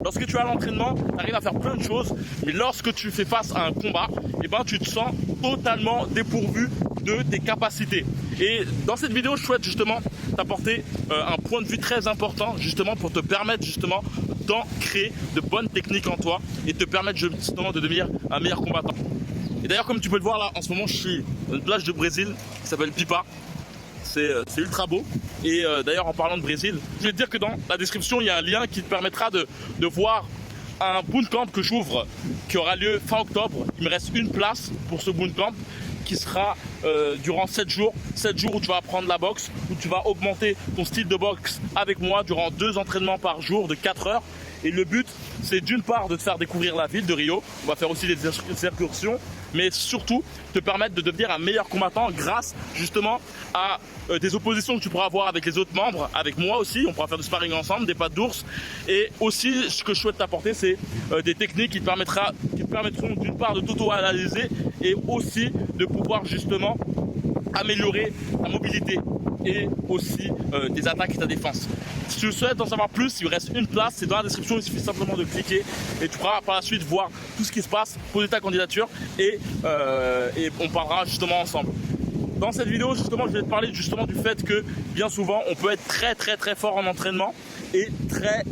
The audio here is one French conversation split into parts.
Lorsque tu es à l'entraînement, tu arrives à faire plein de choses, mais lorsque tu fais face à un combat, eh ben, tu te sens totalement dépourvu de tes capacités. Et dans cette vidéo, je souhaite justement t'apporter un point de vue très important, justement pour te permettre justement d'ancrer de bonnes techniques en toi et te permettre justement de devenir un meilleur combattant. Et d'ailleurs, comme tu peux le voir là, en ce moment, je suis dans une plage de Brésil qui s'appelle Pipa. C'est ultra beau. Et d'ailleurs, en parlant de Brésil, je vais te dire que dans la description, il y a un lien qui te permettra de voir un bootcamp que j'ouvre, qui aura lieu fin octobre. Il me reste une place pour ce bootcamp qui sera durant 7 jours. 7 jours où tu vas apprendre la boxe, où tu vas augmenter ton style de boxe avec moi durant 2 entraînements par jour de 4 heures. Et le but, c'est d'une part de te faire découvrir la ville de Rio. On va faire aussi des excursions, mais surtout te permettre de devenir un meilleur combattant grâce justement à des oppositions que tu pourras avoir avec les autres membres, avec moi aussi. On pourra faire du sparring ensemble, des pattes d'ours. Et aussi, ce que je souhaite t'apporter, c'est des techniques qui te permettront d'une part de t'auto-analyser et aussi de pouvoir justement améliorer ta mobilité et aussi tes attaques et ta défense. Si tu souhaites en savoir plus, il reste une place, c'est dans la description, il suffit simplement de cliquer et tu pourras par la suite voir tout ce qui se passe, poser ta candidature et on parlera justement ensemble. Dans cette vidéo, justement, je vais te parler justement du fait que bien souvent, on peut être très fort en entraînement et très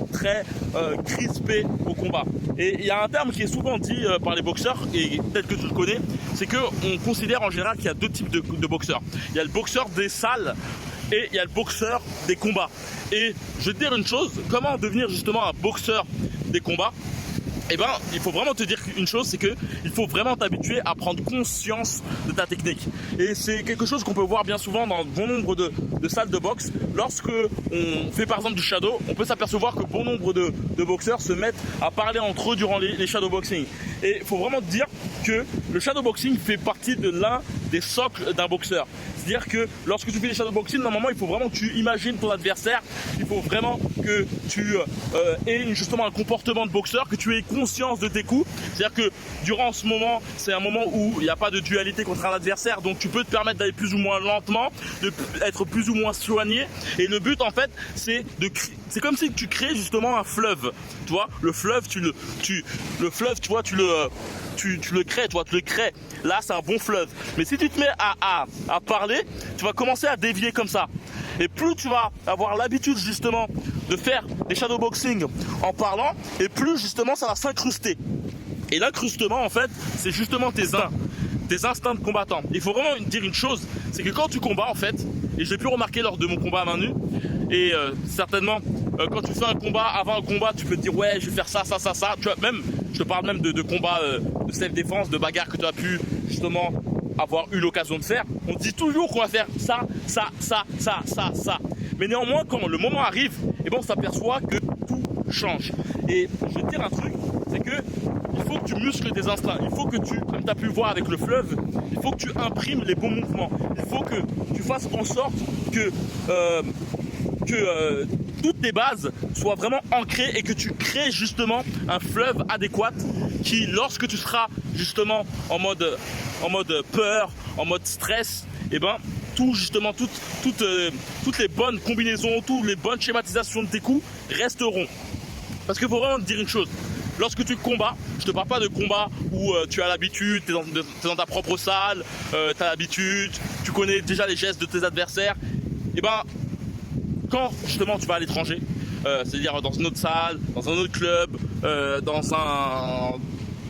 crispé au combat. Et il y a un terme qui est souvent dit par les boxeurs, et peut-être que tu le connais, c'est qu'on considère en général qu'il y a 2 types de boxeurs. Il y a le boxeur des salles et il y a le boxeur des combats. Et je vais te dire une chose, comment devenir justement un boxeur des combats? Eh ben, il faut vraiment te dire une chose, c'est que il faut vraiment t'habituer à prendre conscience de ta technique. Et c'est quelque chose qu'on peut voir bien souvent dans bon nombre de salles de boxe. Lorsque on fait par exemple du shadow, on peut s'apercevoir que bon nombre de boxeurs se mettent à parler entre eux durant les shadow boxing. Et il faut vraiment te dire que le shadow boxing fait partie de l'un des socles d'un boxeur. C'est-à-dire que lorsque tu fais des shadow boxing, normalement, il faut vraiment que tu imagines ton adversaire. Il faut vraiment que tu aies justement un comportement de boxeur, que tu aies conscience de tes coups. C'est-à-dire que durant ce moment, c'est un moment où il n'y a pas de dualité contre un adversaire, donc tu peux te permettre d'aller plus ou moins lentement, d'être plus ou moins soigné. Et le but, en fait, c'est comme si tu crées justement un fleuve. Tu vois, le fleuve, tu le crées. Là, c'est un bon fleuve. Mais si tu te mets à parler, tu vas commencer à dévier comme ça. Et plus tu vas avoir l'habitude justement de faire des shadowboxing en parlant, et plus justement ça va s'incruster. Et l'incrustement, en fait, c'est justement tes instincts de combattant. Il faut vraiment dire une chose, c'est que quand tu combats, en fait, et je l'ai pu remarquer lors de mon combat à main nue, et certainement quand tu fais un combat, avant un combat, tu peux te dire ouais, je vais faire ça. Tu vois, même, je te parle même de combats de self-défense, de bagarre que tu as pu justement avoir eu l'occasion de faire. On dit toujours qu'on va faire ça. Mais néanmoins, quand le moment arrive, eh ben, on s'aperçoit que tout change. Et je vais te dire un truc, c'est que il faut que tu muscles tes instincts. Il faut que comme tu as pu voir avec le fleuve, il faut que tu imprimes les bons mouvements. Il faut que tu fasses en sorte que toutes tes bases soient vraiment ancrées et que tu crées justement un fleuve adéquat qui, lorsque tu seras justement en mode peur, en mode stress, et ben toutes les bonnes combinaisons, toutes les bonnes schématisations de tes coups resteront. Parce qu'il faut vraiment te dire une chose. Lorsque tu combats, je te parle pas de combat où tu as l'habitude, tu es dans ta propre salle, tu as l'habitude, tu connais déjà les gestes de tes adversaires. Et ben, quand justement tu vas à l'étranger, c'est-à-dire dans une autre salle, dans un autre club, dans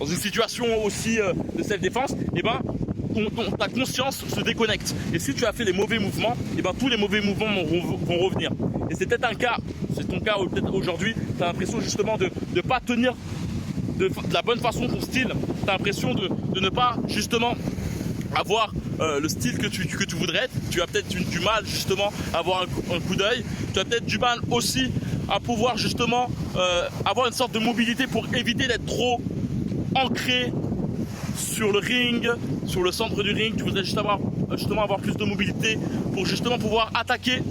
une situation aussi de self-défense, et ben ta conscience se déconnecte. Et si tu as fait les mauvais mouvements, et ben tous les mauvais mouvements vont revenir. Et c'est peut-être c'est ton cas peut-être aujourd'hui, tu as l'impression justement de ne pas tenir de la bonne façon ton style, tu as l'impression de ne pas justement avoir le style que tu voudrais être. Tu as peut-être du mal justement à avoir un coup d'œil, tu as peut-être du mal aussi à pouvoir justement avoir une sorte de mobilité pour éviter d'être trop ancré sur le ring, sur le centre du ring. Tu voudrais justement avoir plus de mobilité pour justement pouvoir attaquer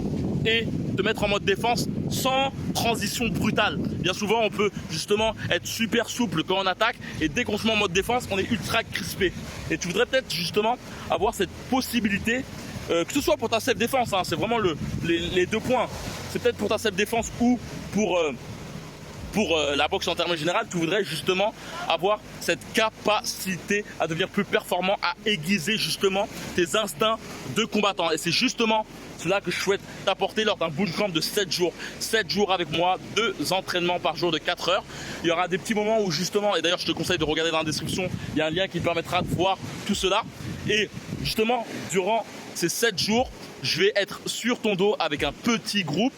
et te mettre en mode défense sans transition brutale. Bien souvent, on peut justement être super souple quand on attaque et dès qu'on se met en mode défense, on est ultra crispé. Et tu voudrais peut-être justement avoir cette possibilité, que ce soit pour ta self-défense, hein, c'est vraiment les 2 points. C'est peut-être pour ta self-défense ou pour pour la boxe en termes généraux, tu voudrais justement avoir cette capacité à devenir plus performant, à aiguiser justement tes instincts de combattant. Et c'est justement cela que je souhaite t'apporter lors d'un bootcamp de 7 jours. 7 jours avec moi, 2 entraînements par jour de 4 heures. Il y aura des petits moments où justement, et d'ailleurs je te conseille de regarder dans la description, il y a un lien qui te permettra de voir tout cela. Et justement, durant ces 7 jours, je vais être sur ton dos avec un petit groupe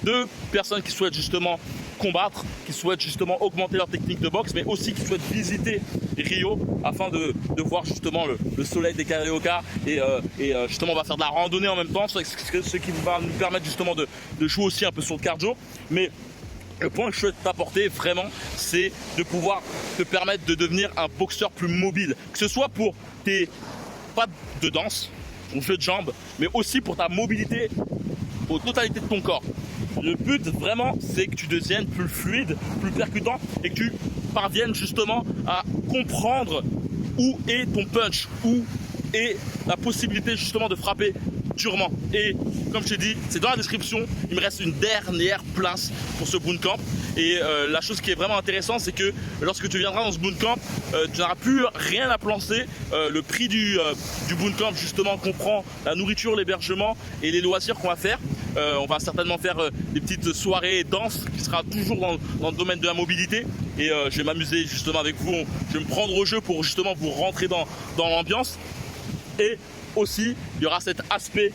de personnes qui souhaitent justement combattre, qui souhaitent justement augmenter leur technique de boxe, mais aussi qui souhaitent visiter Rio afin de voir justement le soleil des Carioca et justement on va faire de la randonnée en même temps, ce qui va nous permettre justement de jouer aussi un peu sur le cardio. Mais le point que je souhaite t'apporter vraiment, c'est de pouvoir te permettre de devenir un boxeur plus mobile, que ce soit pour tes pas de danse, ton jeu de jambes, mais aussi pour ta mobilité aux totalités de ton corps. Le but vraiment, c'est que tu deviennes plus fluide, plus percutant et que tu parviennes justement à comprendre où est ton punch, où est la possibilité justement de frapper durement. Et comme je t'ai dit, c'est dans la description, il me reste une dernière place pour ce bootcamp. Et la chose qui est vraiment intéressante, c'est que lorsque tu viendras dans ce bootcamp, tu n'auras plus rien à penser. Le prix du bootcamp justement comprend la nourriture, l'hébergement et les loisirs qu'on va faire. On va certainement faire des petites soirées danse qui sera toujours dans le domaine de la mobilité. Et je vais m'amuser justement avec vous. Je vais me prendre au jeu pour justement vous rentrer dans l'ambiance. Et aussi, il y aura cet aspect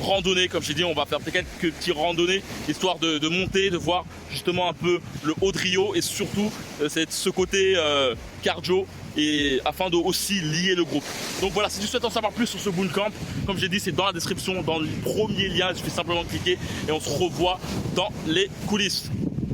randonnée, comme je t'ai dit, on va faire quelques petits randonnées, histoire de monter, de voir justement un peu le haut de Rio et surtout ce côté cardio et afin de aussi lier le groupe. Donc voilà, si tu souhaites en savoir plus sur ce bootcamp, comme j'ai dit, c'est dans la description, dans le premier lien, il suffit simplement de cliquer et on se revoit dans les coulisses.